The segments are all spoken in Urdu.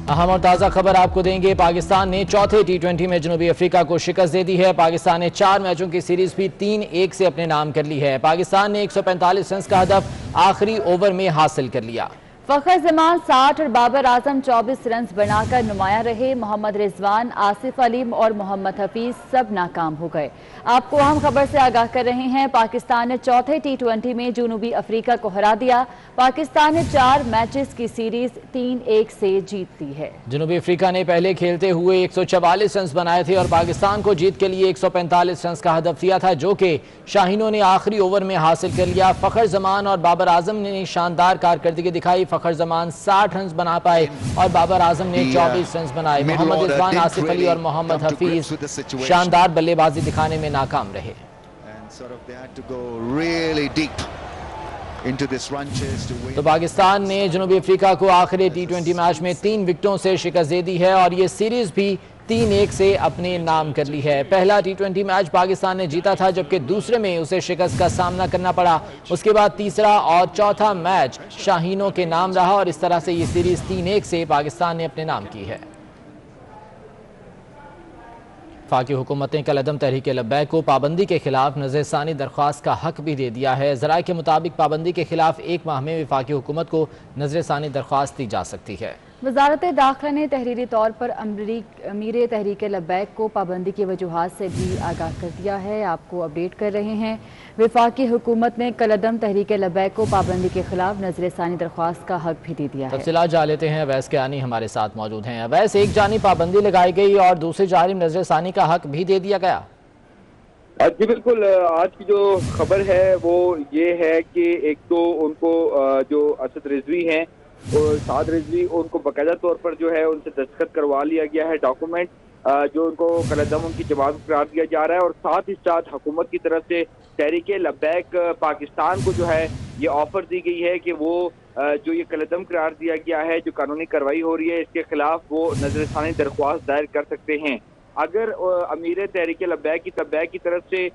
اہم اور تازہ خبر آپ کو دیں گے۔ پاکستان نے چوتھے ٹی20 میں جنوبی افریقہ کو شکست دے دی ہے۔ پاکستان نے 4 میچوں کی سیریز بھی 3-1 سے اپنے نام کر لی ہے۔ پاکستان نے 145 رنز کا ہدف آخری اوور میں حاصل کر لیا۔ فخر زمان 60 اور بابر اعظم 24 رنز بنا کر نمایاں رہے۔ محمد رضوان، آصف علیم اور محمد حفیظ سب ناکام ہو گئے۔ آپ کو اہم خبر سے آگاہ کر رہے ہیں۔ پاکستان نے چوتھے ٹی20 میں جنوبی افریقہ کو ہرا دیا۔ پاکستان نے 4 میچز کی سیریز 3-1 سے جیت لی ہے۔ جنوبی افریقہ نے پہلے کھیلتے ہوئے 144 رنز بنائے تھے اور پاکستان کو جیت کے لیے 145 رنز کا ہدف دیا تھا، جو کہ شاہینوں نے آخری اوور میں حاصل کر لیا۔ فخر زمان اور بابر اعظم نے شاندار کارکردگی دکھائی۔ فخر زمان 60 رنز بنا پائے اور بابر اعظم نے 24 رنز بنائے۔ محمد رضوان، آصف علی اور محمد حفیظ شاندار بلے بازی دکھانے میں ناکام رہے۔ تو پاکستان نے جنوبی افریقہ کو آخری ٹی20 میچ میں 3 وکٹوں سے شکست دے دی ہے اور یہ سیریز بھی 3-1 سے اپنے نام کر لی ہے۔ پہلا ٹی20 میچ پاکستان نے جیتا تھا، جبکہ دوسرے میں اسے شکست کا سامنا کرنا پڑا۔ اس کے بعد تیسرا اور چوتھا میچ شاہینوں کے نام رہا اور اس طرح سے یہ سیریز 3-1 سے پاکستان نے اپنے نام کی ہے۔ وفاقی حکومت نے کل عدم تحریک لبیک کو پابندی کے خلاف نظر ثانی درخواست کا حق بھی دے دیا ہے۔ ذرائع کے مطابق پابندی کے خلاف 1 ماہ میں وفاقی حکومت کو نظر ثانی درخواست دی جا سکتی ہے۔ وزارت داخلہ نے تحریری طور پر امیر تحریک لبیک کو پابندی کی وجوہات سے بھی آگاہ کر دیا ہے۔ آپ کو اپڈیٹ کر رہے ہیں۔ وفاقی حکومت نے کل عدم تحریک لبیک کو پابندی کے خلاف نظر ثانی درخواست کا حق بھی دے دیا ہے۔ تفصیلات جان لیتے ہیں۔ اویس کیانی ہمارے ساتھ موجود ہیں۔ اویس، ایک جانب پابندی لگائی گئی اور دوسری جانب نظر ثانی کا حق بھی دے دیا گیا۔ جی بالکل، آج کی جو خبر ہے وہ یہ ہے کہ ایک تو ان کو جو اسد رضوی ہیں اور سعد رضوی، ان کو باقاعدہ طور پر جو ہے ان سے دستخط کروا لیا گیا ہے ڈاکومنٹ، جو ان کو کالعدم ان کی جماعت قرار دیا جا رہا ہے، اور ساتھ ہی ساتھ حکومت کی طرف سے تحریک لبیک پاکستان کو جو ہے یہ آفر دی گئی ہے کہ وہ جو یہ کالعدم قرار دیا گیا ہے، جو قانونی کارروائی ہو رہی ہے، اس کے خلاف وہ نظر ثانی درخواست دائر کر سکتے ہیں۔ اگر امیر تحریک لبیک کی طرف سے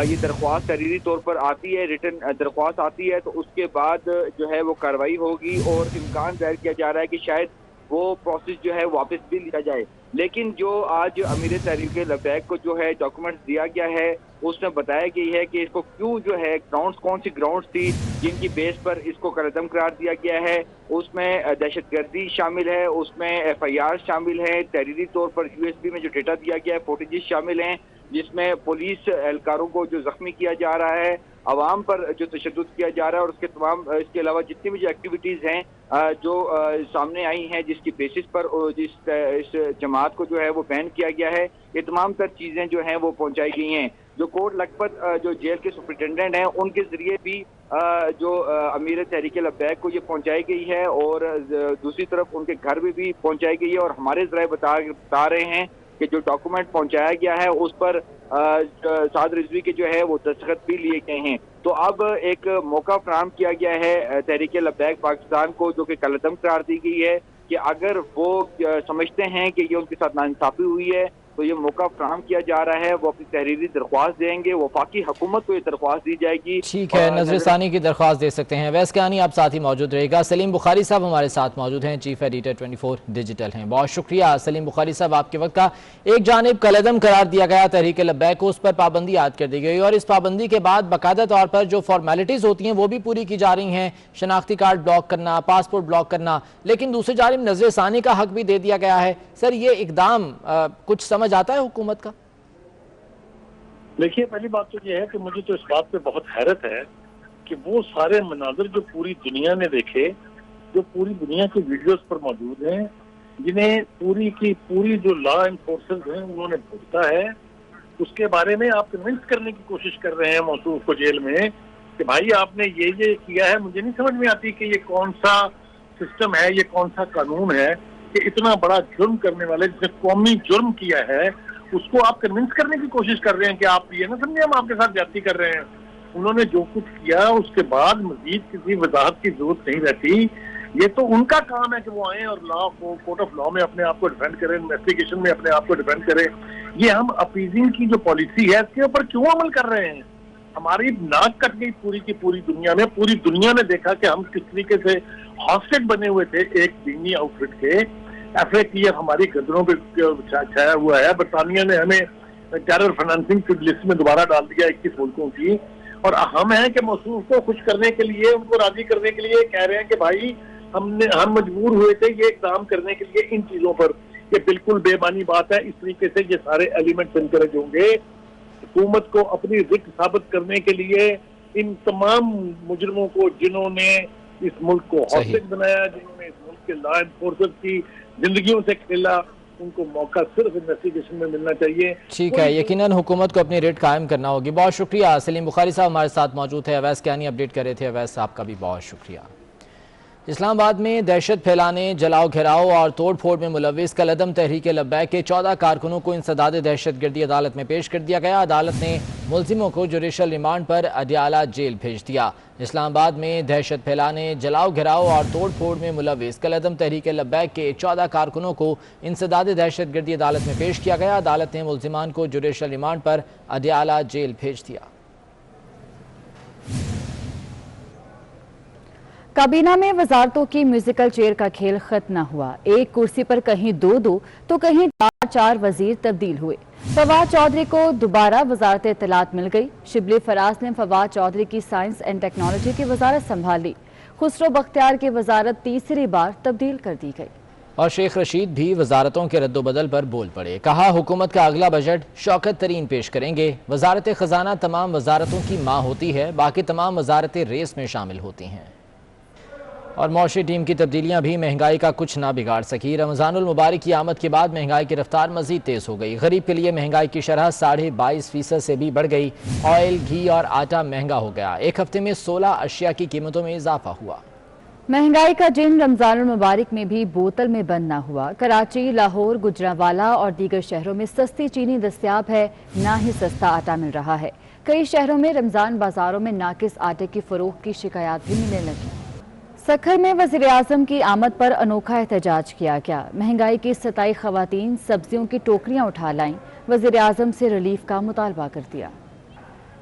یہ درخواست تحریری طور پر آتی ہے، ریٹن درخواست آتی ہے، تو اس کے بعد جو ہے وہ کارروائی ہوگی اور امکان ظاہر کیا جا رہا ہے کہ شاید وہ پروسیس جو ہے واپس بھی لیا جائے۔ لیکن جو آج امیر تحریک لبیک کو جو ہے ڈاکومنٹ دیا گیا ہے، اس میں بتایا گئی ہے کہ اس کو کیوں جو ہے گراؤنڈز، کون سی گراؤنڈز تھی جن کی بیس پر اس کو کالعدم قرار دیا گیا ہے۔ اس میں دہشت گردی شامل ہے، اس میں FIR شامل ہے، تحریری طور پر USB میں جو ڈیٹا دیا گیا ہے، فوٹیجز شامل ہیں جس میں پولیس اہلکاروں کو جو زخمی کیا جا رہا ہے، عوام پر جو تشدد کیا جا رہا ہے، اور اس کے علاوہ جتنی بھی جو ایکٹیویٹیز ہیں جو سامنے آئی ہیں جس کی بیسس پر اس جماعت کو جو ہے وہ بین کیا گیا ہے، یہ تمام تر چیزیں جو ہیں وہ پہنچائی گئی ہیں۔ جو کوٹ لکھپت جو جیل کے سپرنٹینڈنٹ ہیں، ان کے ذریعے بھی جو امیر تحریک لبیک کو یہ پہنچائی گئی ہے اور دوسری طرف ان کے گھر میں بھی پہنچائی گئی ہے، اور ہمارے ذرائع بتا رہے ہیں کہ جو ڈاکومنٹ پہنچایا گیا ہے اس پر سعد رضوی کے جو ہے وہ دستخط بھی لیے گئے ہیں۔ تو اب ایک موقع فراہم کیا گیا ہے تحریک لبیک پاکستان کو، جو کہ کالعدم قرار دی گئی ہے، کہ اگر وہ سمجھتے ہیں کہ یہ ان کے ساتھ ناانصافی ہوئی ہے تو یہ موقع فراہم کیا جا رہا ہے، وہ اپنی تحریری درخواست دیں گے، وفاقی حکومت کو یہ درخواست دی جائے گی۔ ٹھیک ہے، نظر ثانی کی درخواست دے سکتے ہیں۔ اویس کیانی آپ ساتھ ہی موجود رہے گا۔ سلیم بخاری صاحب ہمارے ساتھ موجود ہیں، چیف ایڈیٹر 24 ڈیجیٹل ہیں۔ بہت شکریہ سلیم بخاری صاحب آپ کے وقت کا۔ ایک جانب کالعدم قرار دیا گیا تحریک لبیک کو، اس پر پابندی عائد کر دی گئی اور اس پابندی کے بعد باقاعدہ طور پر جو فارمیلٹیز ہوتی ہیں وہ بھی پوری کی جا رہی ہیں، شناختی کارڈ بلاک کرنا، پاسپورٹ بلاک کرنا، لیکن دوسری جانب نظر ثانی کا حق بھی دے دیا گیا ہے۔ سر، یہ اقدام کچھ سمجھ آتا ہے حکومت کا؟ دیکھیے، پہلی بات تو یہ ہے کہ مجھے تو اس بات پہ بہت حیرت ہے کہ وہ سارے مناظر جو پوری دنیا نے دیکھے، جو پوری دنیا کے ویڈیوز پر موجود ہیں، جنہیں پوری کی پوری جو لا انفورسز ہیں انہوں نے بھگتا ہے، اس کے بارے میں آپ کنونس کرنے کی کوشش کر رہے ہیں موصوف کو جیل میں کہ بھائی آپ نے یہ کیا ہے۔ مجھے نہیں سمجھ میں آتی کہ یہ کون سا سسٹم ہے، یہ کون سا قانون ہے کہ اتنا بڑا جرم کرنے والے، جس نے قومی جرم کیا ہے، اس کو آپ کنونس کرنے کی کوشش کر رہے ہیں کہ آپ یہ نہ سمجھیں ہم آپ کے ساتھ زیادتی کر رہے ہیں۔ انہوں نے جو کچھ کیا اس کے بعد مزید کسی وضاحت کی ضرورت نہیں رہتی۔ یہ تو ان کا کام ہے کہ وہ آئیں اور لا کو، کورٹ آف لا میں اپنے آپ کو ڈیفینڈ کریں، انویسٹیگیشن میں اپنے آپ کو ڈیفینڈ کریں۔ یہ ہم اپیزنگ کی جو پالیسی ہے اس کے اوپر کیوں عمل کر رہے ہیں؟ ہماری ناک کٹ گئی پوری کی پوری دنیا میں۔ پوری دنیا نے دیکھا کہ ہم کس طریقے سے ہاسٹیج بنے ہوئے تھے ایک دینی آؤٹ فٹ کے، FATF ہماری گردنوں پہ چھایا ہوا ہے. برطانیہ نے ہمیں ٹیرر فنانسنگ کی لسٹ میں دوبارہ ڈال دیا 21 ملکوں کی, اور ہم ہیں کہ موصوف کو خوش کرنے کے لیے, ان کو راضی کرنے کے لیے کہہ رہے ہیں کہ بھائی ہم مجبور ہوئے تھے یہ اقدام کرنے کے لیے ان چیزوں پر. یہ بالکل بے معنی بات ہے. اس طریقے سے یہ سارے ایلیمنٹس انکریج ہوں گے. حکومت کو اپنی ضد ثابت کرنے کے لیے ان تمام مجرموں کو جنہوں نے اس ملک کو ہاسٹیج بنایا, جنہوں نے اس ملک کے لا انفورسر کی زندگیوں سے کھیلا, ان کو موقع صرف انویسٹیگیشن میں ملنا چاہیے. ٹھیک ہے, یقیناً حکومت کو اپنی ریٹ قائم کرنا ہوگی. بہت شکریہ. سلیم بخاری صاحب ہمارے ساتھ موجود تھے. اویس کیانی اپڈیٹ کر رہے تھے. اویس صاحب کا بھی بہت شکریہ. اسلام آباد میں دہشت پھیلانے, جلاؤ گھیراؤ اور توڑ پھوڑ میں ملوث کالعدم تحریک لبیک کے 14 کارکنوں کو انسداد دہشت گردی عدالت میں پیش کر دیا گیا. عدالت نے ملزموں کو جوڈیشل ریمانڈ پر اڈیالہ جیل بھیج دیا. اسلام آباد میں دہشت پھیلانے, جلاؤ گھیراؤ اور توڑ پھوڑ میں ملوث کالعدم تحریک لبیک کے 14 کارکنوں کو انسداد دہشت گردی عدالت میں پیش کیا گیا. عدالت نے ملزمان کو جوڈیشل ریمانڈ پر اڈیالہ جیل بھیج دیا. کابینہ میں وزارتوں کی میوزیکل چیئر کا کھیل ختم نہ ہوا. ایک کرسی پر کہیں 2 تو کہیں 4 وزیر تبدیل ہوئے. فواد چودھری کو دوبارہ وزارت اطلاعات مل گئی. شبلی فراز نے فواد چودھری کی سائنس اینڈ ٹیکنالوجی کی وزارت سنبھال لی. خسرو بختیار کی وزارت تیسری بار تبدیل کر دی گئی. اور شیخ رشید بھی وزارتوں کے رد و بدل پر بول پڑے. کہا حکومت کا اگلا بجٹ شوکت ترین پیش کریں گے. وزارت خزانہ تمام وزارتوں کی ماں ہوتی ہے, باقی تمام وزارتیں ریس میں شامل ہوتی ہیں. اور معاشی ٹیم کی تبدیلیاں بھی مہنگائی کا کچھ نہ بگاڑ سکی. رمضان المبارک کی آمد کے بعد مہنگائی کی رفتار مزید تیز ہو گئی. غریب کے لیے مہنگائی کی شرح 22.5% سے بھی بڑھ گئی. آئل, گھی اور آٹا مہنگا ہو گیا. ایک ہفتے میں 16 اشیاء کی قیمتوں میں اضافہ ہوا. مہنگائی کا جن رمضان المبارک میں بھی بوتل میں بند نہ ہوا. کراچی, لاہور, گجرانوالہ اور دیگر شہروں میں سستی چینی دستیاب ہے, نہ ہی سستا آٹا مل رہا ہے. کئی شہروں میں رمضان بازاروں میں ناقص آٹے کی فروخت کی شکایات بھی ملنے لگی. سکھر میں وزیراعظم کی آمد پر انوکھا احتجاج کیا گیا. مہنگائی کی ستائی خواتین سبزیوں کی ٹوکریاں اٹھا لائیں. وزیراعظم سے ریلیف کا مطالبہ کر دیا.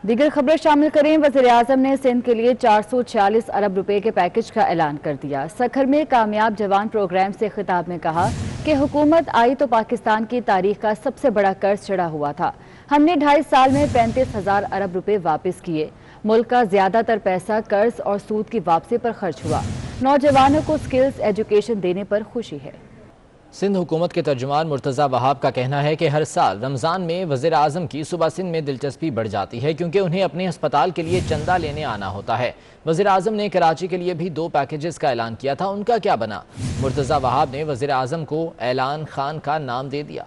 دیگر خبریں شامل کریں. وزیراعظم نے سندھ کے لیے 446 ارب روپے کے پیکج کا اعلان کر دیا. سکھر میں کامیاب جوان پروگرام سے خطاب میں کہا کہ حکومت آئی تو پاکستان کی تاریخ کا سب سے بڑا قرض چڑھا ہوا تھا. ہم نے 2.5 سال میں 35,000 ارب روپے واپس کیے. ملک کا زیادہ تر پیسہ قرض اور سود کی واپسی پر خرچ ہوا. نوجوانوں کو سکلز ایجوکیشن دینے پر خوشی ہے. سندھ حکومت کے ترجمان مرتضی وہاب کا کہنا ہے کہ ہر سال رمضان میں وزیر اعظم کی صوبہ سندھ میں دلچسپی بڑھ جاتی ہے کیونکہ انہیں اپنے ہسپتال کے لیے چندہ لینے آنا ہوتا ہے. وزیر اعظم نے کراچی کے لیے بھی 2 پیکیجز کا اعلان کیا تھا, ان کا کیا بنا؟ مرتضی وہاب نے وزیر اعظم کو اعلان خان کا نام دے دیا.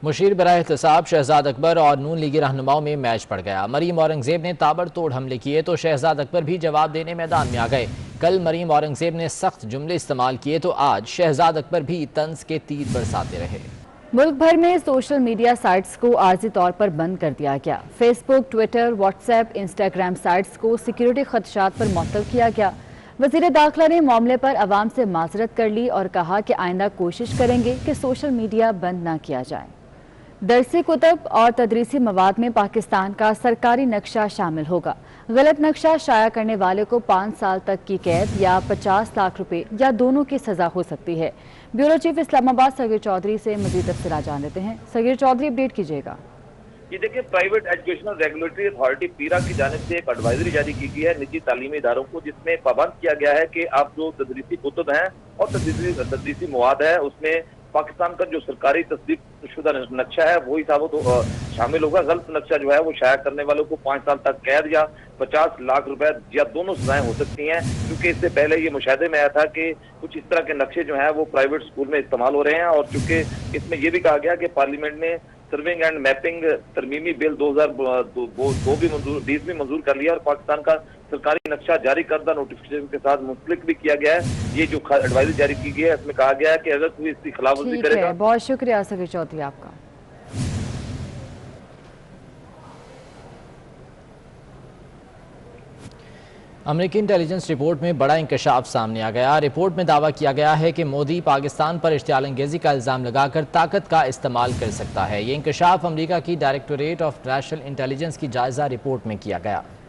مشیر برائے احتساب شہزاد اکبر اور نون لیگی رہنماؤں میں میچ پڑ گیا. مریم اورنگزیب نے تابڑ توڑ حملے کیے تو شہزاد اکبر بھی جواب دینے میدان میں آ گئے. کل مریم اورنگزیب نے سخت جملے استعمال کیے تو آج شہزاد اکبر بھی طنز کے تیر برساتے رہے. ملک بھر میں سوشل میڈیا سائٹس کو عارضی طور پر بند کر دیا گیا. Facebook, Twitter, WhatsApp, Instagram sites کو سیکیورٹی خدشات پر معطل کیا گیا. وزیر داخلہ نے معاملے پر عوام سے معذرت کر لی اور کہا کہ آئندہ کوشش کریں گے کہ سوشل میڈیا بند نہ کیا جائے. درسی کتب اور تدریسی مواد میں پاکستان کا سرکاری نقشہ شامل ہوگا. غلط نقشہ شائع کرنے والے کو 5 سال تک کی قید یا 50 لاکھ روپے یا دونوں کی سزا ہو سکتی ہے. بیورو چیف اسلام آباد صغیر چودھری سے مزید تفصیلات جان لیتے ہیں. صغیر چودھری اپڈیٹ کیجیے گا. یہ دیکھیں, پرائیویٹ ایجوکیشنل ریگولیٹری اتھارٹی پیرا کی جانب سے ایک ایڈوائزری جاری کی گئی ہے نجی تعلیمی اداروں کو, جس میں پابند کیا گیا ہے کہ آپ جو تدریسی کتب ہیں اور تدریسی مواد ہے اس میں پاکستان کا جو سرکاری تصدیق شدہ نقشہ ہے وہی ثابت شامل ہوگا. غلط نقشہ جو ہے وہ شائع کرنے والوں کو 5 سال تک قید یا 50 لاکھ روپے یا دونوں سزائیں ہو سکتی ہیں. کیونکہ اس سے پہلے یہ مشاہدے میں آیا تھا کہ کچھ اس طرح کے نقشے جو ہیں وہ پرائیویٹ اسکول میں استعمال ہو رہے ہیں, اور چونکہ اس میں یہ بھی کہا گیا کہ پارلیمنٹ نے سرونگ اینڈ میپنگ ترمیمی بل 2002 بھی منظور کر لیا اور پاکستان کا سرکاری نقشہ جاری کردہ نوٹیفکیشن کے ساتھ منسلک بھی کیا گیا ہے. یہ جو ایڈوائزری جاری کی گئی ہے اس میں کہا گیا ہے کہ اگر کوئی اس کی خلاف ورزی کرے گا. بہت شکریہ صغیر چودھری آپ کا. امریکی انٹیلیجنس رپورٹ میں بڑا انکشاف سامنے آ گیا. رپورٹ میں دعویٰ کیا گیا ہے کہ مودی پاکستان پر اشتعال انگیزی کا الزام لگا کر طاقت کا استعمال کر سکتا ہے. یہ انکشاف امریکہ کی ڈائریکٹوریٹ آف نیشنل انٹیلیجنس کی جائزہ رپورٹ میں کیا گیا.